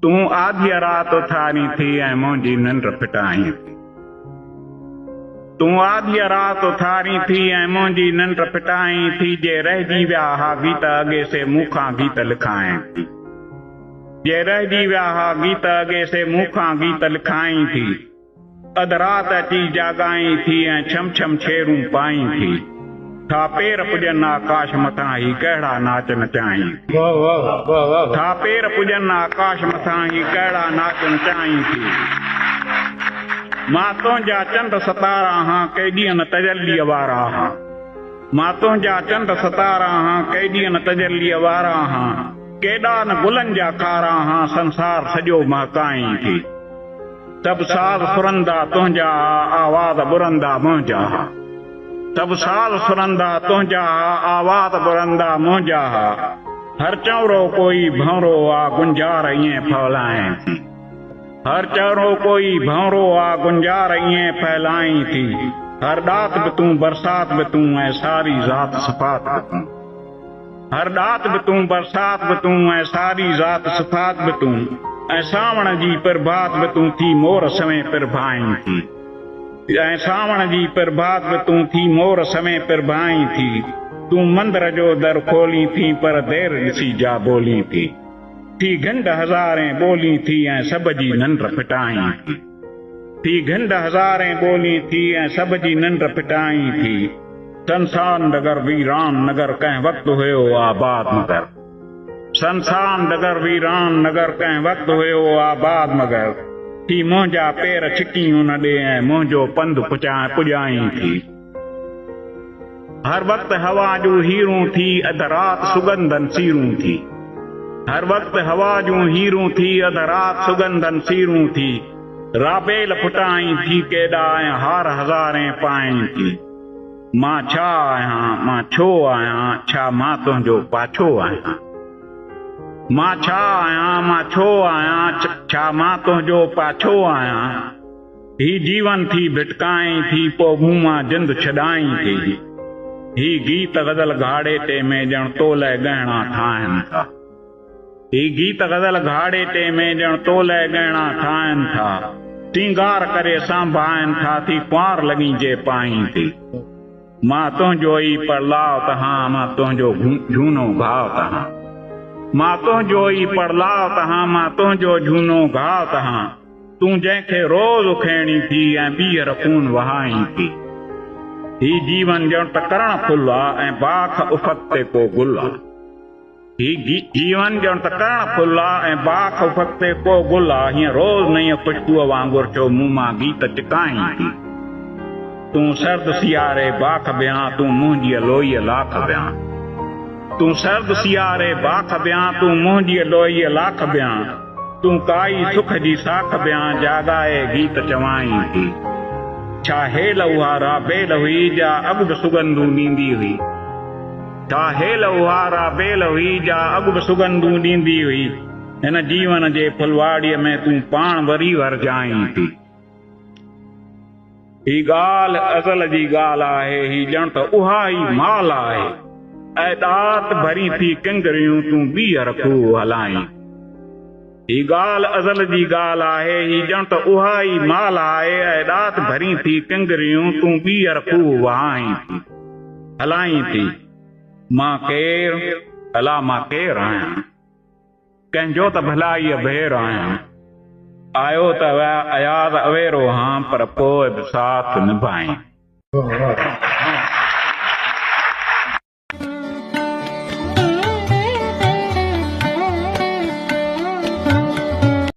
तू आधी रात उथारी थी ऐं मुंहिंजी निंड फिटाई तू आधी रात उथारी थी ऐं मुंहिंजी निंड फिटाई थी जे रहिजी विया हा गीत अॻे से मूंखां गीत लिखाए थी जे रहिजी विया हा गीत अॻे से मूंखां गीत लिखाई थी अधु रात अची जाॻाई थी ऐं छम छम छेरूं पाई थी था पेर पुॼनि आकाश मथां ही कहिड़ा नाच नचाई था पेर पुॼनि आकाश मथां ही कहिड़ा नाच नचाई थी मां तुंहिंजा चंड सतारा हां केॾीअ न तजल्लीअ वारा हां मां तुंहिंजा चंड सतारा हां केॾीअ न तजल्लीअ वारा हां केॾा न गुलनि जा खारा हां संसार सॼो महकाई थी सभु साल सुरंदा तुंहिंजा आवाज़ बुरंदा मुंहिंजा सभु साल सुरंदा तुंहिंजा आवाज़ बुरंदा मुंहिंजा हर चौरो कोई भंवरो आ गुंजार ईअं फैलाए थी हर चौरो कोई भंवरो आ गुंजार ईअं फैलाई थी हर ॾात बि तूं बरसात बि तूं ऐं सारी ज़ात सिफ़ात बि तूं हर ॾात बि तूं बरसात बि तूं ऐं सारी ज़ात सिफ़ात बि तूं ऐं सावण जी प्रभात बि तूं थी मोर सवें प्रभाई थी ऐं सावण जी प्रभात बि तूं थी मोर सवें प्रभाई थी तूं मंदर जो दर खोली थी पर देर ॾिसी जा बोली थी घंड हज़ारें ॿोली थी ऐं सभ जी निंड फिटाई थी घंड हज़ारें ॿोली थी ऐं सभ जी निंड फिटाई थी संसार नगर वीरान नगर कंहिं वक़्तु हुयो आबाद मगर संसार नगर वीरान नगर कंहिं वक़्तु हुयो आबाद मगर थी मुंहिंजा पेर छिकियूं न ॾे ऐं मुंहिंजो पंधु पुॼाई थी हर वक़्तु हवा जूं हीरूं थी अधु राति सुगंधन सीरूं थी हर वक़्तु हवा जूं हीरूं थी अधु राति सुगंधन सीरूं थी राबेल फुटाई थी केॾा ऐं हार हज़ारें पाई थी मां छा आहियां मां छो आहियां छा मां तुंहिंजो पाछो आहियां मां छा आहियां मां छो आहियां छा मां तुंहिंजो पाछो आहियां ही जीवन थी भिटकाई थी पोइ मूं मां जिंद छॾाई थी ही गीत गज़ल घाड़े टे में ॼण तोले गहणा ठाहिनि था ही गीत गज़ल घाड़े टे में ॼण तोले गहणा ठाहिनि था सिंगार करे संभाइनि था थी कुंवार लॻी जे पाई थी मां तुंहिंजो ई परलाव तहां मां तुंहिंजो झूनो घाव तहां मां तुंहिंजो ई परलाव तहां मां तुंहिंजो झूनो घाव तहां तूं जंहिंखे रोज़ उखेणी थी ऐं ॿीहर खून वहाई थी ही जीवन ॼण त करण फुल आहे ऐं बाख उफ़त ते को गुल आहे ही जीवन ॼण त करण फुल आहे ऐं बाख उफ़त ते को गुल आहे हीअं रोज़ नईं ख़ुशबूअ वांगुरु चो मूं मां गीत टिकाई थी तूं सर्द सियारे बाख बियां तूं मुंहिंजी लोईअ लाख बियां तूं सर्द सियारे बाख बियां तूं मुंहिंजी लोईअ लाख बियां तूं काई सुख जी साख बियां जाॻाए गीत चवाई थी छा हेल उहा राबेल हुई जा अॻु बि सुगंधूं ॾींदी हुई छा हेल उहा राबेल हुई जा अॻु बि सुगंधूं ॾींदी हुई हिन जीवन जे फुलवाड़ीअ में तूं पाण वरी वरजाई थी ही ॻाल्हि अज़ल जी ॻाल्हि आहे ही ॼण त उहा ई माल आहे ऐं ॾात भरी थी किंगरियूं तूं ॿीहर खूह हलाई ही ॻाल्हि अज़ल जी ॻाल्हि आहे ही ॼण त उहा ई माल आहे ऐं ॾात भरी थी किंगरियूं तूं ॿीहर खूह वहाई थी हलाई थी मां केरु अला मां केरु आहियां कंहिंजो त भलाईअ भेर आहियां आयो त अयाद अवेरो हां पर पोइ बि साथ निभाई